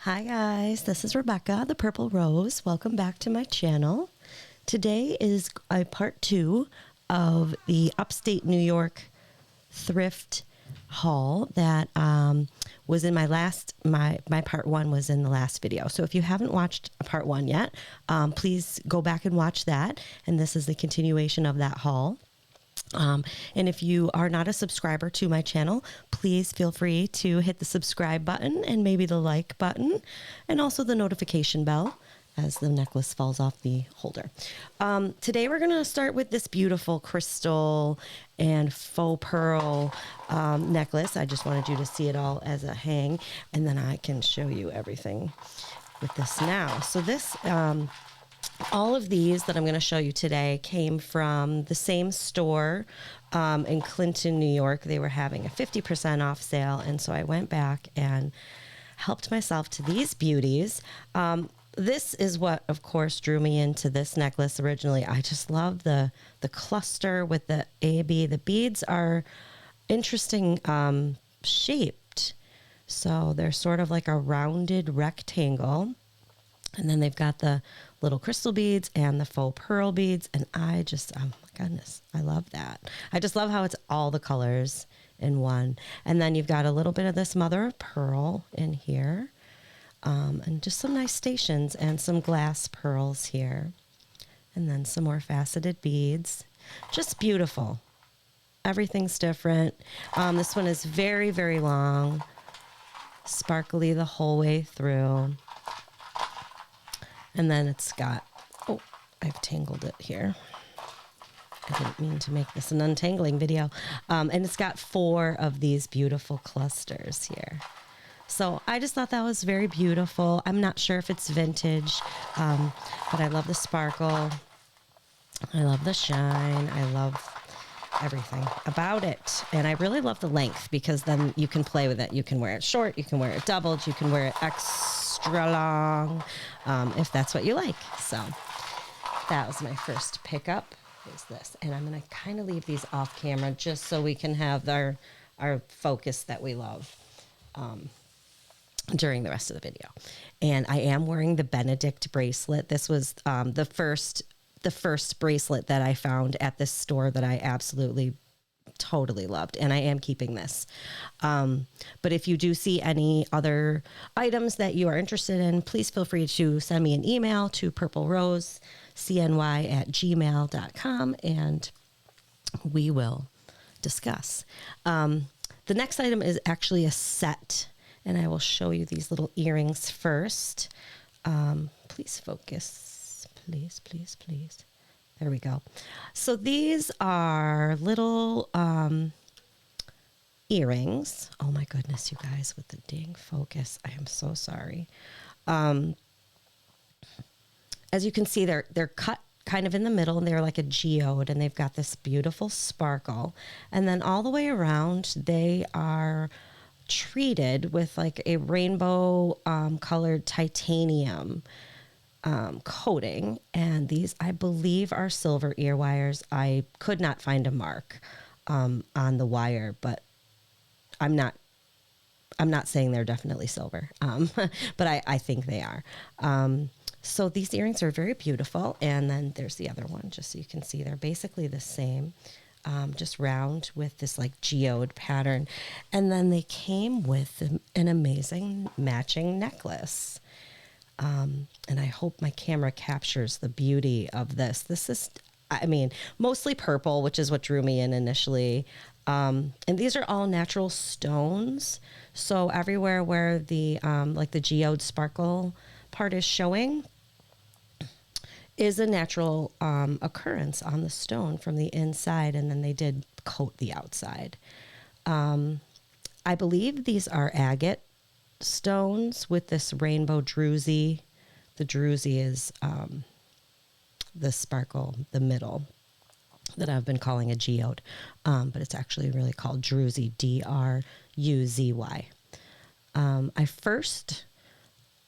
Hi guys, this is Rebecca, the Purple Rose. Welcome back to my channel. Today is a part 2 of the Upstate New York thrift haul that was in my part 1 was in the last video. So if you haven't watched part 1 yet, please go back and watch that. And this is the continuation of that haul. And if you are not a subscriber to my channel, please feel free to hit the subscribe button and maybe the like button and also the notification bell as the necklace falls off the holder. Today we're going to start with this beautiful crystal and faux pearl necklace. I just wanted you to see it all as a hang, and then I can show you everything with this now. So this all of these that I'm going to show you today came from the same store in Clinton, New York. They were having a 50% off sale, and so I went back and helped myself to these beauties. This is what, of course, drew me into this necklace originally. I just love the cluster with the AB. The beads are interesting shaped, so they're sort of like a rounded rectangle. And then they've got the little crystal beads and the faux pearl beads. And I just, oh my goodness, I love that. I just love how it's all the colors in one. And then you've got a little bit of this mother of pearl in here. And just some nice stations and some glass pearls here. And then some more faceted beads. Just beautiful. Everything's different. This one is very, very long. Sparkly the whole way through. And then it's got, oh, I've tangled it here. I didn't mean to make this an untangling video. And it's got 4 of these beautiful clusters here. So I just thought that was very beautiful. I'm not sure if it's vintage, but I love the sparkle. I love the shine. I love everything about it. And I really love the length because then you can play with it. You can wear it short, you can wear it doubled, you can wear it extra long, if that's what you like. So that was my first pickup, is this. And I'm going to kind of leave these off camera just so we can have our focus that we love during the rest of the video. And I am wearing the Benedict bracelet. This was the first bracelet that I found at this store that I absolutely totally loved, and I am keeping this. But if you do see any other items that you are interested in, please feel free to send me an email to purplerosecny@gmail.com and we will discuss. The next item is actually a set, and I will show you these little earrings first. Please focus. Please, please, please. There we go. So these are little earrings. Oh my goodness, you guys, with the dang focus. I am so sorry. As you can see, they're cut kind of in the middle, and they're like a geode, and they've got this beautiful sparkle. And then all the way around, they are treated with like a rainbow colored titanium coating, and these I believe are silver ear wires. I could not find a mark on the wire, but I'm not saying they're definitely silver, but I think they are. So these earrings are very beautiful, and then there's the other one, just so you can see they're basically the same, just round with this like geode pattern, and then they came with an amazing matching necklace. And I hope my camera captures the beauty of this. This is, I mean, mostly purple, which is what drew me in initially. And these are all natural stones. So everywhere where the, like the geode sparkle part is showing is a natural, occurrence on the stone from the inside. And then they did coat the outside. I believe these are agate stones with this rainbow druzy. The druzy is the sparkle, the middle, that I've been calling a geode, but it's actually really called druzy, D-R-U-Z-Y. I first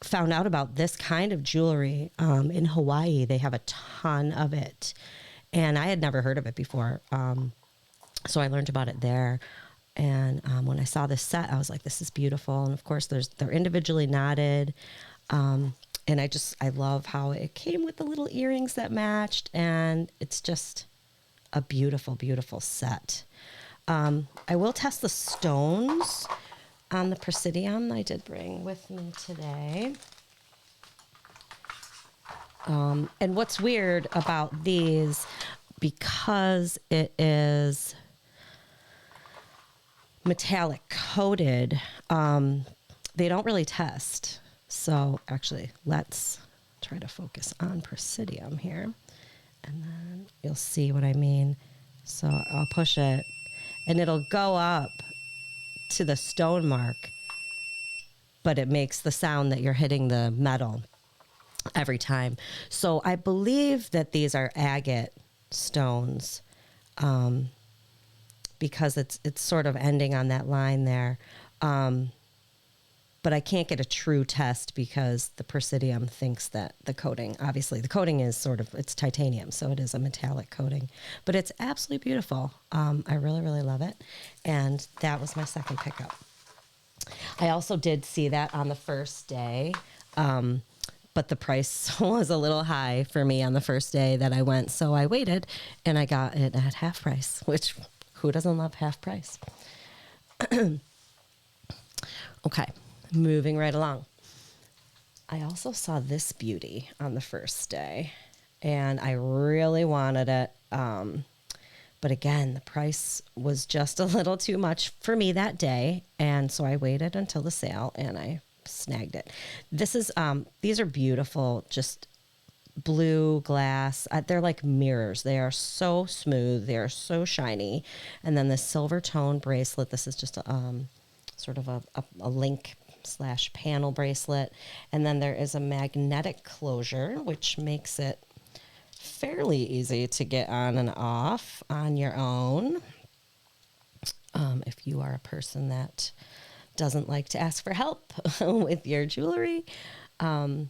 found out about this kind of jewelry in Hawaii. They have a ton of it, and I had never heard of it before, so I learned about it there. And when I saw this set, I was like, this is beautiful. And of course, they're individually knotted. And I love how it came with the little earrings that matched. And it's just a beautiful, beautiful set. I will test the stones on the Presidium I did bring with me today. And what's weird about these, because it is metallic coated, they don't really test. So actually, let's try to focus on Presidium here. And then you'll see what I mean. So I'll push it, and it'll go up to the stone mark, but it makes the sound that you're hitting the metal every time. So I believe that these are agate stones, because it's sort of ending on that line there. But I can't get a true test because the Presidium thinks that the coating, obviously the coating is it's titanium, so it is a metallic coating, but it's absolutely beautiful. I really, really love it. And that was my second pickup. I also did see that on the first day, but the price was a little high for me on the first day that I went. So I waited and I got it at half price, which who doesn't love half price? Okay. Moving right along. I also saw this beauty on the first day, and I really wanted it. But again, the price was just a little too much for me that day. And so I waited until the sale and I snagged it. These are beautiful, just blue glass. They're like mirrors. They are so smooth. They are so shiny. And then the silver tone bracelet. This is just sort of a link / panel bracelet. And then there is a magnetic closure, which makes it fairly easy to get on and off on your own. If you are a person that doesn't like to ask for help with your jewelry. So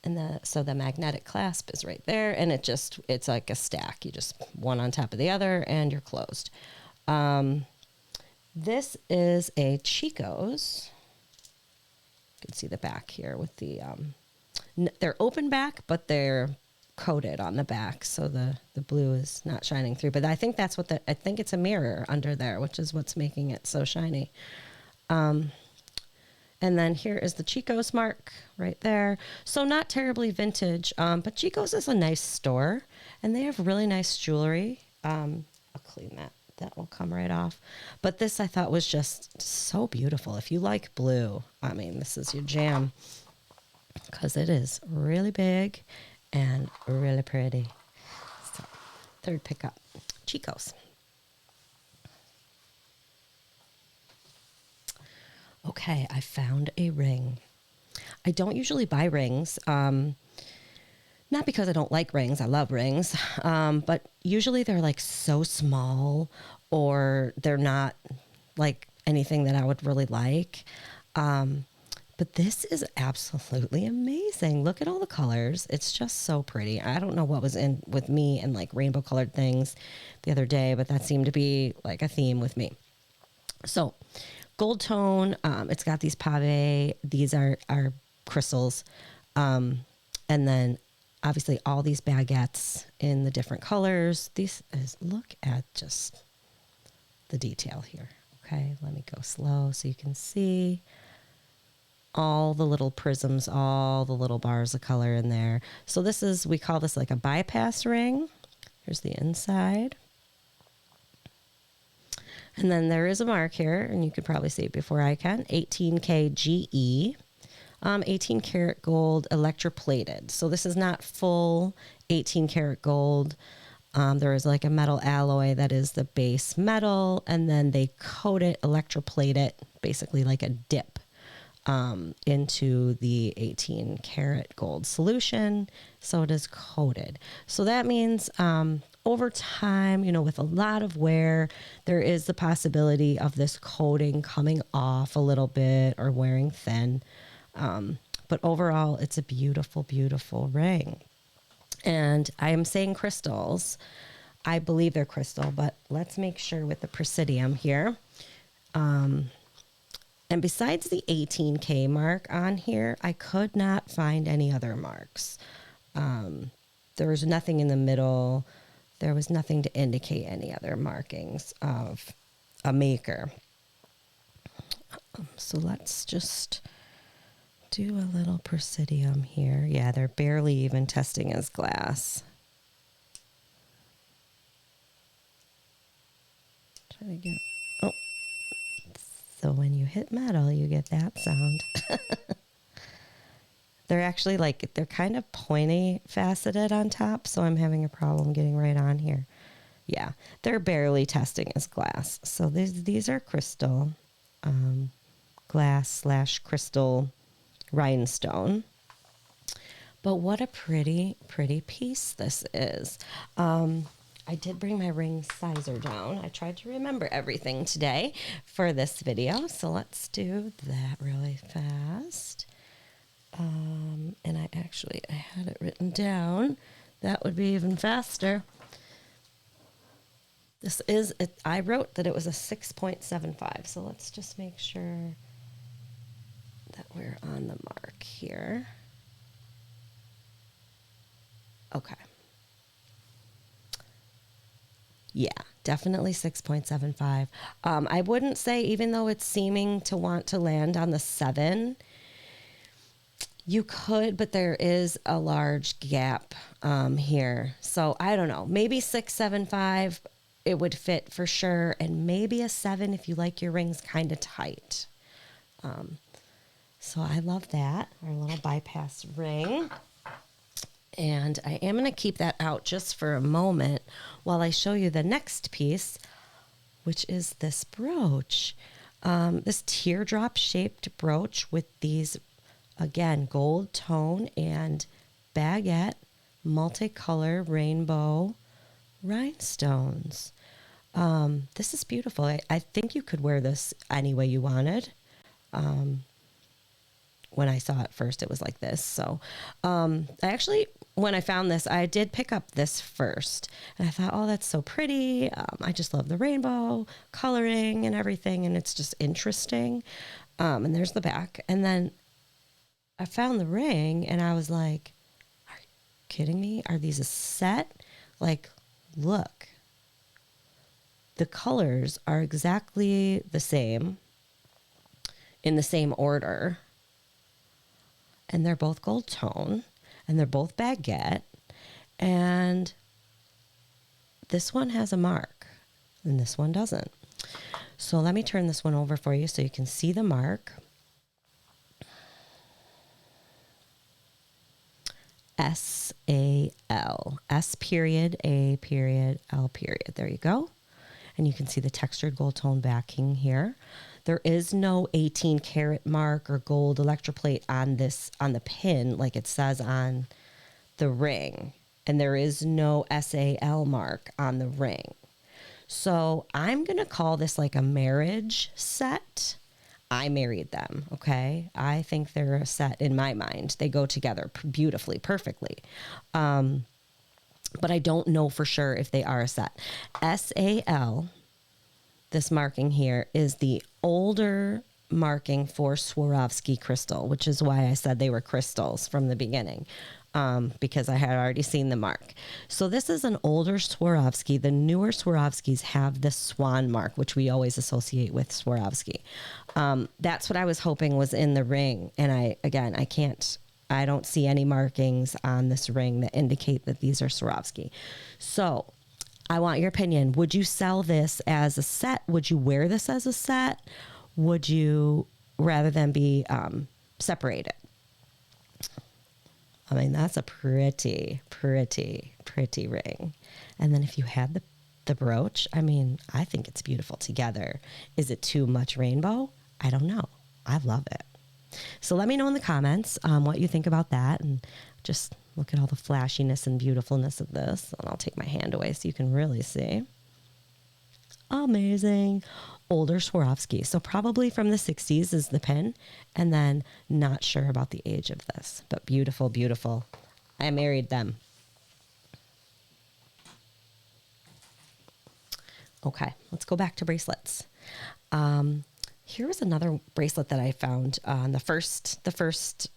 the magnetic clasp is right there, and it's like a stack. You just one on top of the other and you're closed. This is a Chico's. You can see the back here with the, they're open back, but they're coated on the back. So the blue is not shining through, but I think that's I think it's a mirror under there, which is what's making it so shiny. And then here is the Chico's mark right there. So not terribly vintage, but Chico's is a nice store and they have really nice jewelry. I'll clean that. That will come right off. But this I thought was just so beautiful. If you like blue, I mean, this is your jam because it is really big and really pretty. So, third pickup, Chico's. Okay, I found a ring. I don't usually buy rings. Not because I don't like rings. I love rings. But usually they're like so small or they're not like anything that I would really like. But this is absolutely amazing. Look at all the colors. It's just so pretty. I don't know what was in with me and like rainbow colored things the other day, but that seemed to be like a theme with me. So gold tone, it's got these pave. These are crystals. And then obviously all these baguettes in the different colors. Look at just the detail here. Okay, let me go slow so you can see all the little prisms, all the little bars of color in there. So we call this like a bypass ring. Here's the inside. And then there is a mark here, and you could probably see it before I can, 18K GE. 18 karat gold electroplated. So this is not full 18 karat gold. There is like a metal alloy that is the base metal, and then they coat it, electroplate it, basically like a dip into the 18 karat gold solution. So it is coated. So that means over time, with a lot of wear, there is the possibility of this coating coming off a little bit or wearing thin. But overall, it's a beautiful, beautiful ring. And I am saying crystals. I believe they're crystal, but let's make sure with the Presidium here. And besides the 18K mark on here, I could not find any other marks. There was nothing in the middle. There was nothing to indicate any other markings of a maker. So let's just do a little Presidium here. Yeah, they're barely even testing as glass. Try to get... Oh. So when you hit metal, you get that sound. They're actually like, they're kind of pointy faceted on top, so I'm having a problem getting right on here. Yeah, they're barely testing as glass. So these are crystal, glass / crystal rhinestone. But what a pretty, pretty piece this is. I did bring my ring sizer down. I tried to remember everything today for this video. So let's do that really fast. And I had it written down. That would be even faster. This is, I wrote that it was a 6.75. So let's just make sure that we're on the mark here. Okay. Yeah, definitely 6.75. I wouldn't say, even though it's seeming to want to land on the 7, you could, but there is a large gap here. So I don't know, maybe 6.75, it would fit for sure. And maybe a 7 if you like your rings kind of tight. So I love that, our little bypass ring. And I am going to keep that out just for a moment while I show you the next piece, which is this brooch. This teardrop shaped brooch with these, again, gold tone and baguette multicolor rainbow rhinestones. This is beautiful. I think you could wear this any way you wanted. When I saw it first, it was like this. So when I found this, I did pick up this first. And I thought, oh, that's so pretty. I just love the rainbow coloring and everything. And it's just interesting. And there's the back. And then I found the ring and I was like, are you kidding me? Are these a set? Like, look. The colors are exactly the same in the same order. And they're both gold tone, and they're both baguette, and this one has a mark, and this one doesn't. So let me turn this one over for you so you can see the mark. S-A-L. S period, A period, L period. There you go. And you can see the textured gold tone backing here. There is no 18 karat mark or gold electroplate on this, on the pin, like it says on the ring. And there is no SAL mark on the ring. So I'm going to call this like a marriage set. I married them, okay? I think they're a set in my mind. They go together beautifully, perfectly. But I don't know for sure if they are a set. SAL, this marking here, is the older marking for Swarovski crystal, which is why I said they were crystals from the beginning, because I had already seen the mark. So this is an older Swarovski. The newer Swarovskis have the swan mark, which we always associate with Swarovski. That's what I was hoping was in the ring. And I don't see any markings on this ring that indicate that these are Swarovski. So I want your opinion. Would you sell this as a set? Would you wear this as a set? Would you rather than be separated? I mean, that's a pretty, pretty, pretty ring. And then if you had the brooch, I mean, I think it's beautiful together. Is it too much rainbow? I don't know. I love it. So let me know in the comments what you think about that. And just look at all the flashiness and beautifulness of this. And I'll take my hand away so you can really see. Amazing. Older Swarovski. So probably from the 60s is the pin. And then not sure about the age of this. But beautiful, beautiful. I married them. Okay, let's go back to bracelets. Here was another bracelet that I found on the first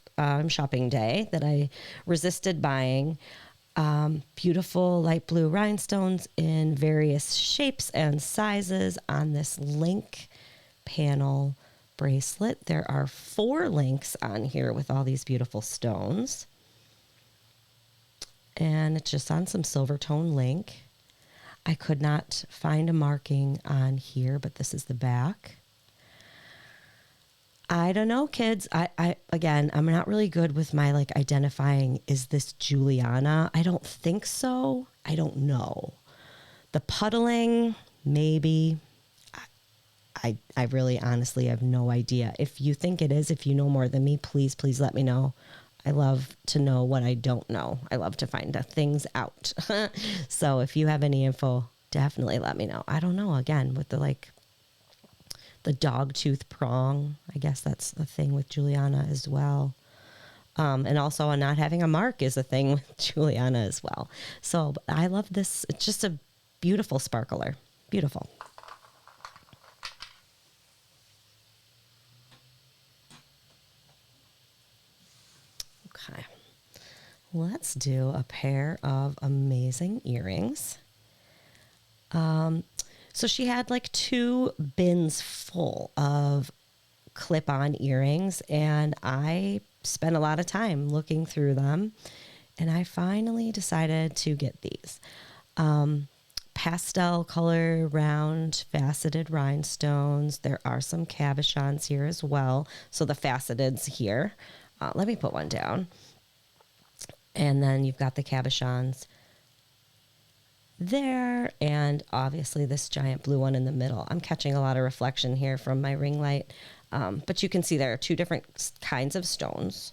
shopping day that I resisted buying. Beautiful light blue rhinestones in various shapes and sizes on this link panel bracelet. There are 4 links on here with all these beautiful stones. And it's just on some silver tone link. I could not find a marking on here, but this is the back. I don't know, kids. Again, I'm not really good with my identifying, is this Juliana? I don't think so. I don't know. The puddling, maybe. I really honestly have no idea. If you think it is, if you know more than me, please let me know. I love to know what I don't know. I love to find things out. So if you have any info, definitely let me know. I don't know. Again, with the dog tooth prong, I guess that's a thing with Juliana as well. And also not having a mark is a thing with Juliana as well. So I love this. It's just a beautiful sparkler. Beautiful. Okay, let's do a pair of amazing earrings. So she had 2 bins full of clip-on earrings, and I spent a lot of time looking through them, and I finally decided to get these. Pastel color, round, faceted rhinestones. There are some cabochons here as well. So the faceted's here. Let me put one down. And then you've got the cabochons there, and obviously this giant blue one in the middle. I'm catching a lot of reflection here from my ring light, but you can see there are 2 different kinds of stones,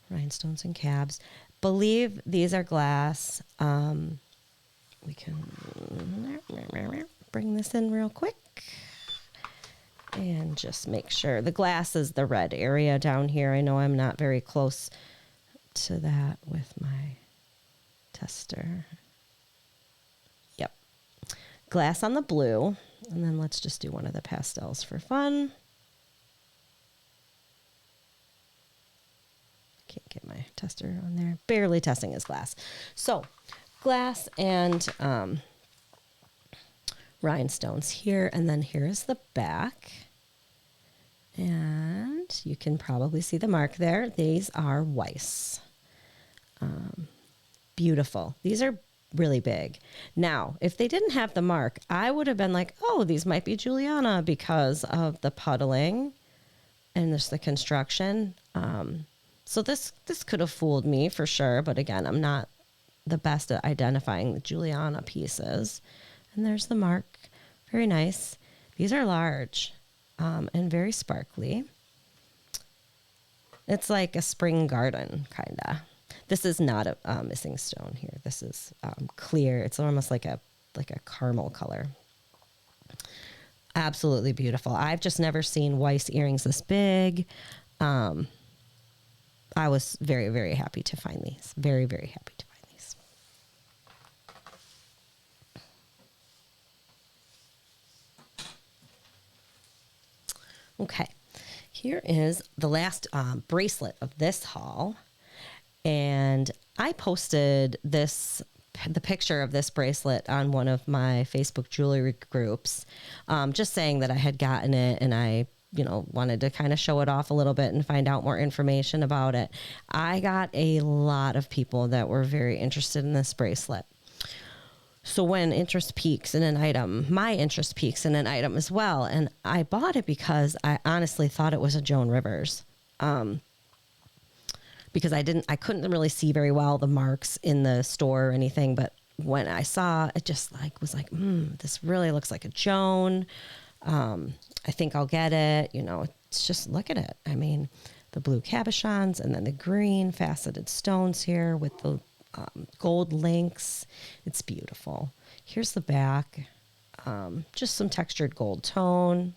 rhinestones and cabs. Believe these are glass. We can bring this in real quick and just make sure. The glass is the red area down here. I know I'm not very close to that with my tester. Yep. Glass on the blue. And then let's just do one of the pastels for fun. Can't get my tester on there. Barely testing is glass. So glass and rhinestones here. And then here's the back. And you can probably see the mark there. These are Weiss. Beautiful. These are really big. Now, if they didn't have the mark, I would have been like, oh, these might be Juliana because of the puddling and the construction. So this could have fooled me for sure. But again, I'm not the best at identifying the Juliana pieces. And there's the mark. Very nice. These are large. And very sparkly. It's like a spring garden, kind of. This is not a missing stone here. This is clear. It's almost like a caramel color. Absolutely beautiful. I've just never seen Weiss earrings this big. I was very, very happy to find these. Very, very happy to find these. Okay, here is the last bracelet of this haul. And I posted the picture of this bracelet on one of my Facebook jewelry groups, just saying that I had gotten it and I, wanted to kind of show it off a little bit and find out more information about it. I got a lot of people that were very interested in this bracelet. So when interest peaks in an item, my interest peaks in an item as well. And I bought it because I honestly thought it was a Joan Rivers. Because I couldn't really see very well the marks in the store or anything. But when I saw it, just was like, this really looks like a Joan. I think I'll get it. It's just, look at it. I mean, the blue cabochons and then the green faceted stones here with the gold links. It's beautiful. Here's the back. Just some textured gold tone.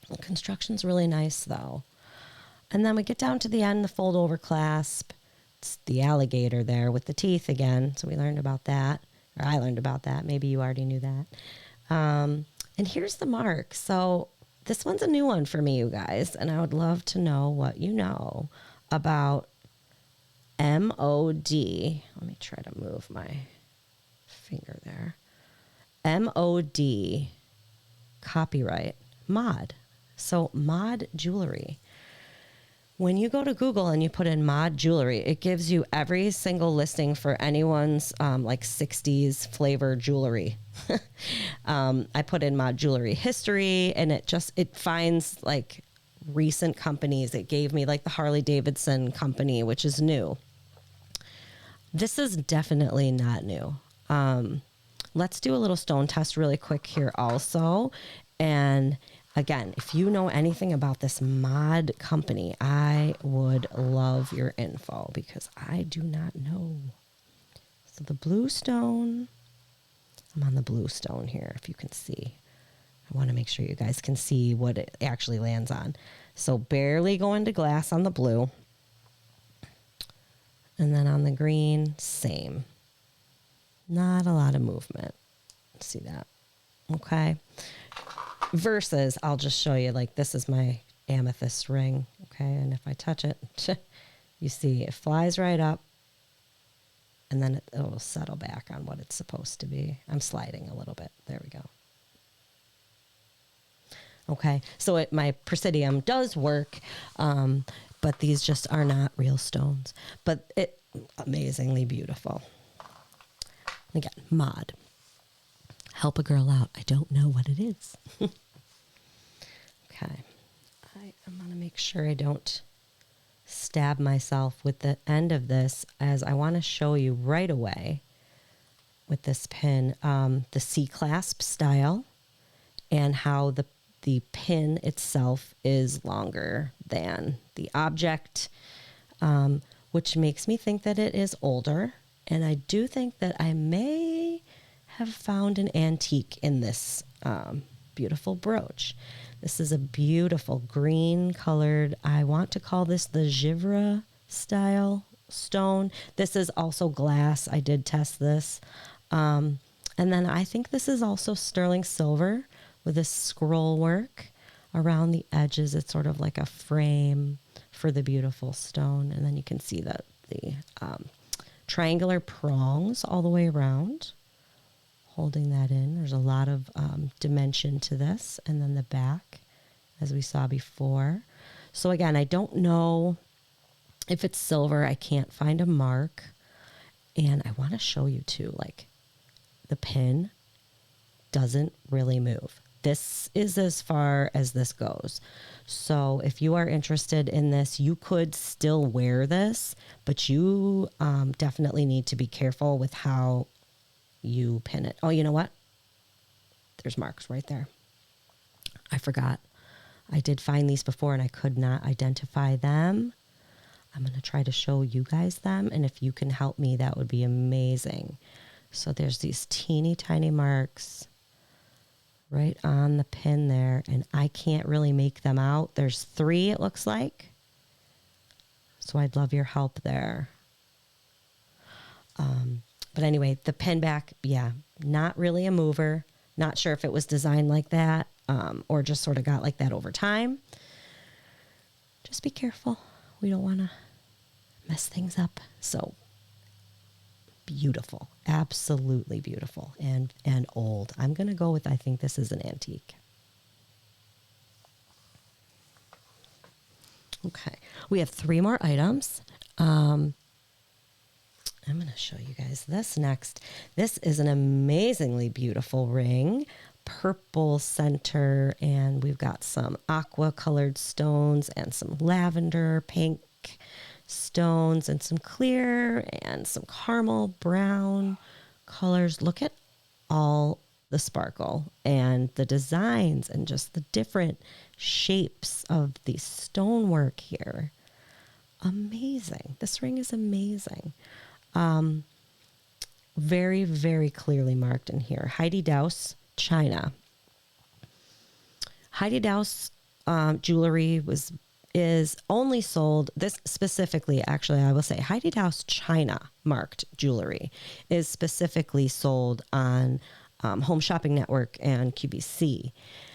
The construction's really nice though. And then we get down to the end, the fold over clasp. It's the alligator there with the teeth again. So we learned about that, or I learned about that. Maybe you already knew that. And here's the mark. So this one's a new one for me, you guys, and I would love to know what you know about MOD. Let me try to move my finger there. MOD, copyright, mod. So mod jewelry. When you go to Google and you put in mod jewelry, it gives you every single listing for anyone's like 60s flavor jewelry. I put in mod jewelry history, and it finds like recent companies. It gave me like the Harley Davidson company, which is new. This is definitely not new. Let's do a little stone test really quick here also. And again, if you know anything about this mod company, I would love your info because I do not know. So the blue stone, I'm on the blue stone here, if you can see. I want to make sure you guys can see what it actually lands on. So barely going to glass on the blue. And then on the green, same. Not a lot of movement. See that? Okay. Versus, I'll just show you, like, this is my amethyst ring. Okay. And if I touch it, you see it flies right up. And then it will settle back on what it's supposed to be. I'm sliding a little bit. There we go. Okay. So my Presidium does work. But these just are not real stones. But it amazingly beautiful. Again, mod. Help a girl out. I don't know what it is. Okay. I'm going to make sure I don't stab myself with the end of this, as I want to show you right away with this pin, the C-clasp style and how the pin itself is longer than the object, which makes me think that it is older. And I do think that I may have found an antique in this beautiful brooch. This is a beautiful green colored, I want to call this the Givre style stone. This is also glass. I did test this. And then I think this is also sterling silver with a scroll work around the edges. It's sort of like a frame for the beautiful stone. And then you can see that the triangular prongs all the way around, holding that in. There's a lot of dimension to this. And then the back, as we saw before. So again, I don't know if it's silver. I can't find a mark. And I want to show you too, like, the pin doesn't really move. This is as far as this goes. So if you are interested in this, you could still wear this, but you definitely need to be careful with how you pin it. Oh, you know what? There's marks right there. I forgot. I did find these before and I could not identify them. I'm going to try to show you guys them. And if you can help me, that would be amazing. So there's these teeny tiny marks right on the pin there, and I can't really make them out. There's 3, it looks like. So I'd love your help there. But anyway, the pin back, yeah, not really a mover. Not sure if it was designed like that or just sort of got like that over time. Just be careful. We don't want to mess things up. So beautiful, absolutely beautiful, and old. I'm going to go with, I think this is an antique. Okay, we have 3 more items. I'm going to show you guys this next. This is an amazingly beautiful ring, purple center, and we've got some aqua colored stones and some lavender pink stones and some clear and some caramel brown colors. Look at all the sparkle and the designs and just the different shapes of the stonework here. Amazing. This ring is amazing. Very, very clearly marked in here. Heidi Daus, China. Heidi Daus jewelry is only sold, this specifically, actually, I will say Heidi Daus China marked jewelry is specifically sold on Home Shopping Network and QVC.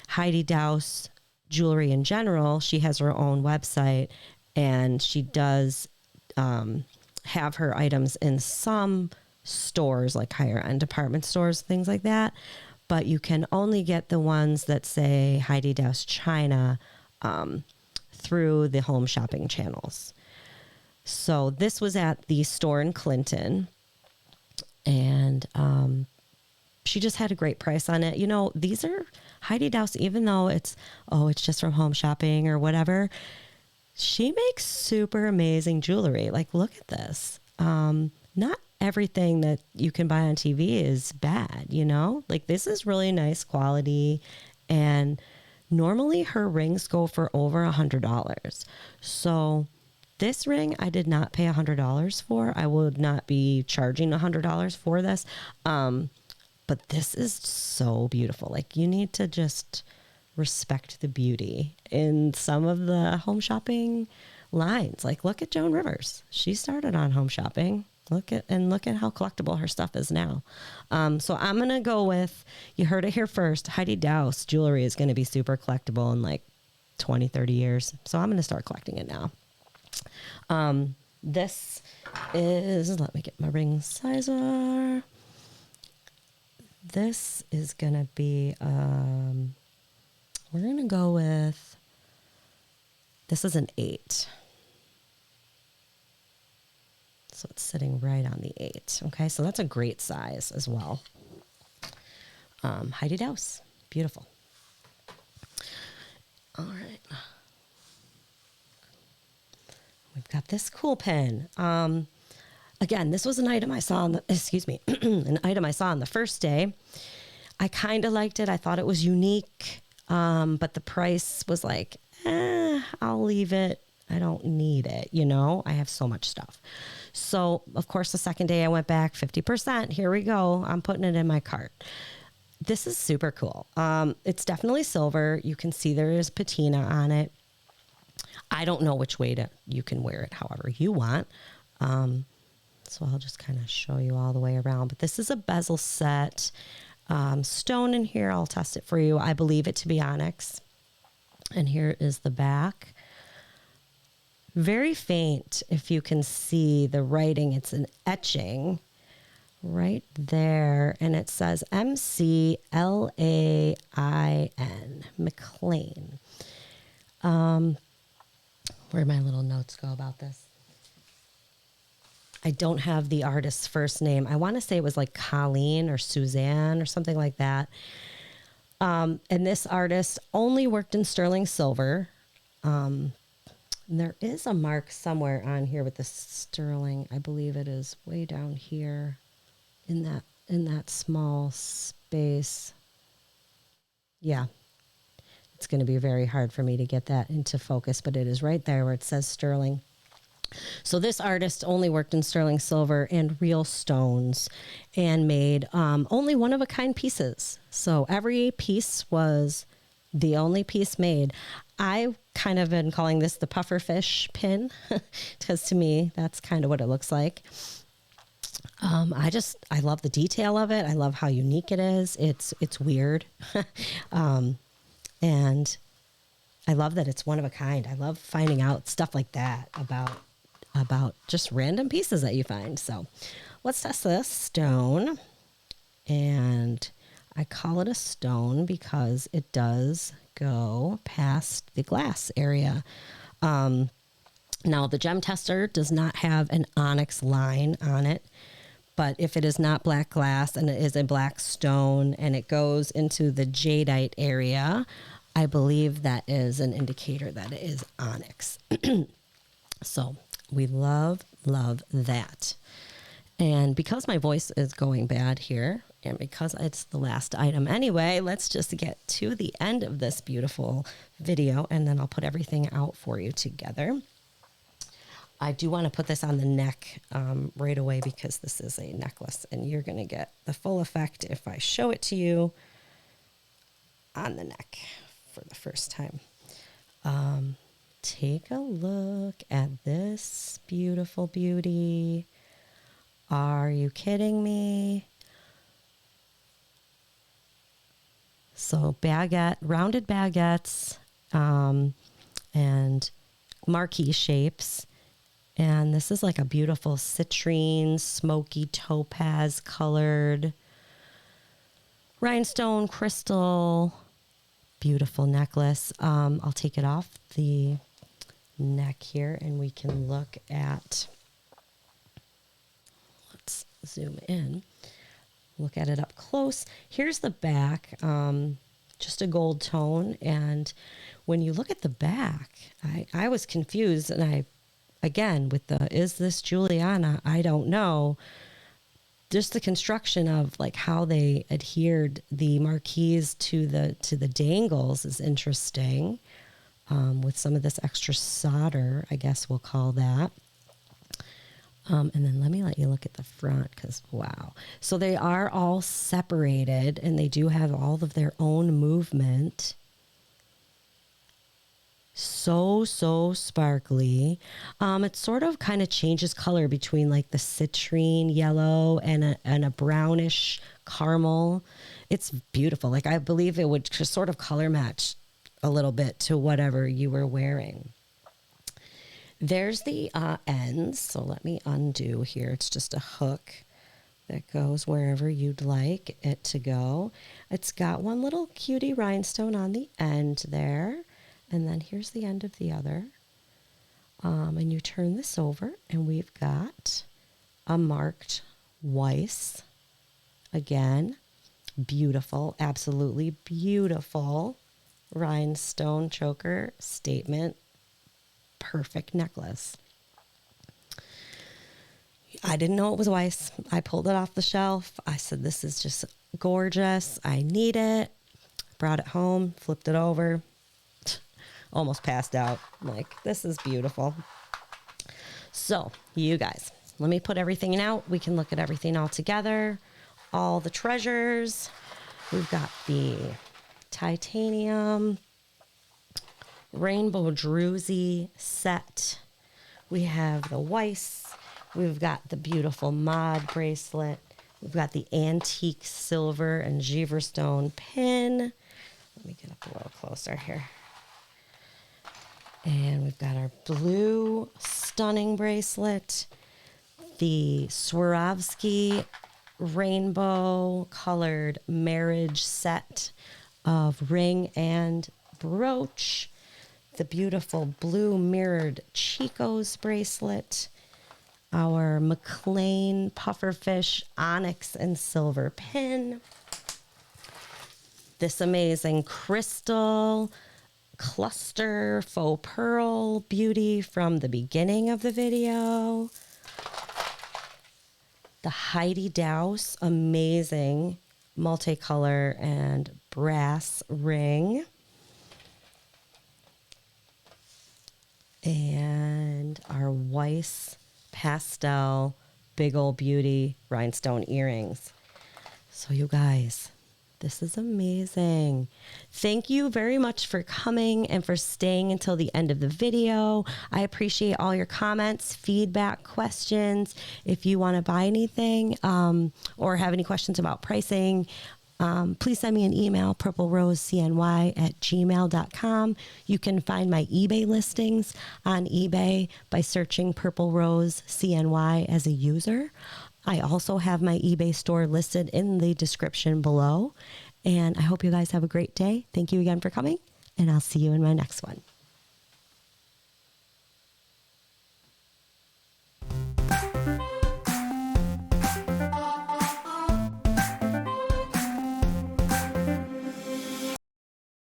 Heidi Daus Jewelry in general, she has her own website, and she does have her items in some stores, like higher end department stores, things like that. But you can only get the ones that say Heidi Daus China through the home shopping channels. So this was at the store in Clinton, and she just had a great price on it. You know, these are Heidi Daus, even though it's just from home shopping or whatever, she makes super amazing jewelry. Like, look at this. Not everything that you can buy on TV is bad, you know? Like, this is really nice quality, and normally her rings go for over $100. So this ring I did not pay $100 for. I would not be charging $100 for this. But this is so beautiful. Like, you need to just respect the beauty in some of the home shopping lines. Like, look at Joan Rivers. She started on home shopping. Look at how collectible her stuff is now. So I'm going to go with, you heard it here first, Heidi Daus jewelry is going to be super collectible in like 20, 30 years. So I'm going to start collecting it now. This is, let me get my ring sizer. This is going to be, we're going to go with, this is an 8. So it's sitting right on the 8. Okay, so that's a great size as well. Heidi Daus, beautiful. All right. We've got this cool pen. Again, this was an item I saw on the, an item I saw on the first day. I kind of liked it. I thought it was unique. But the price was like, I'll leave it. I don't need it. You know, I have so much stuff. So of course, the second day I went back 50%. Here we go. I'm putting it in my cart. This is super cool. It's definitely silver. You can see there is patina on it. I don't know which way you can wear it however you want. So I'll just kind of show you all the way around. But this is a bezel set. Stone in here. I'll test it for you. I believe it to be onyx. And here is the back. Very faint, if you can see the writing. It's an etching right there. And it says MCLAIN, McLean. Where'd my little notes go about this? I don't have the artist's first name. I want to say it was like Colleen or Suzanne or something like that. And this artist only worked in sterling silver. And there is a mark somewhere on here with the sterling. I believe it is way down here in that small space. Yeah. It's going to be very hard for me to get that into focus, but it is right there where it says sterling. So this artist only worked in sterling silver and real stones and made only one-of-a-kind pieces. So every piece was the only piece made. I kind of been calling this the pufferfish pin because to me, that's kind of what it looks like. I love the detail of it. I love how unique it is. It's weird. And I love that it's one of a kind. I love finding out stuff like that about just random pieces that you find. So let's test this stone. And I call it a stone because it does go past the glass area. Now the gem tester does not have an onyx line on it, but if it is not black glass and it is a black stone and it goes into the jadeite area, I believe that is an indicator that it is onyx. So we love that. And because my voice is going bad here, and because it's the last item anyway, let's just get to the end of this beautiful video, and then I'll put everything out for you together. I do want to put this on the neck right away because this is a necklace, and you're going to get the full effect if I show it to you on the neck for the first time. Take a look at this beautiful beauty. Are you kidding me? So baguette, rounded baguettes, and marquee shapes. And this is like a beautiful citrine, smoky topaz colored rhinestone crystal, beautiful necklace. I'll take it off the neck here and we can look at, let's zoom in, look at it up close. Here's the back, just a gold tone. And when you look at the back, I was confused, and again, with is this Juliana? I don't know. Just the construction of like how they adhered the marquise to the dangles is interesting, with some of this extra solder, I guess we'll call that. And then let me let you look at the front, because wow. So they are all separated and they do have all of their own movement. So sparkly. It sort of kind of changes color between like the citrine yellow and a brownish caramel. It's beautiful. Like I believe it would just sort of color match a little bit to whatever you were wearing. There's the ends. So let me undo here. It's just a hook that goes wherever you'd like it to go. It's got one little cutie rhinestone on the end there. And then here's the end of the other. And you turn this over and we've got a marked Weiss. Again, beautiful, absolutely beautiful rhinestone choker statement. Perfect necklace. I didn't know it was Weiss. I pulled it off the shelf. I said, this is just gorgeous. I need it. Brought it home, flipped it over. Almost passed out. I'm like, this is beautiful. So you guys, let me put everything out. We can look at everything all together. All the treasures. We've got the titanium rainbow druzy set. We have the Weiss. We've got the beautiful mod bracelet. We've got the antique silver and Jeever stone pin. Let me get up a little closer here. And we've got our blue stunning bracelet, the Swarovski rainbow colored marriage set of ring and brooch, the beautiful blue mirrored Chico's bracelet, our McLean pufferfish onyx and silver pin, this amazing crystal cluster faux pearl beauty from the beginning of the video, the Heidi Daus amazing multicolor and brass ring, and our Weiss pastel big old beauty rhinestone earrings. So you guys, this is amazing. Thank you very much for coming and for staying until the end of the video. I appreciate all your comments, feedback, questions. If you want to buy anything or have any questions about pricing, please send me an email, purplerosecny@gmail.com. You can find my eBay listings on eBay by searching Purple Rose CNY as a user. I also have my eBay store listed in the description below. And I hope you guys have a great day. Thank you again for coming, and I'll see you in my next one.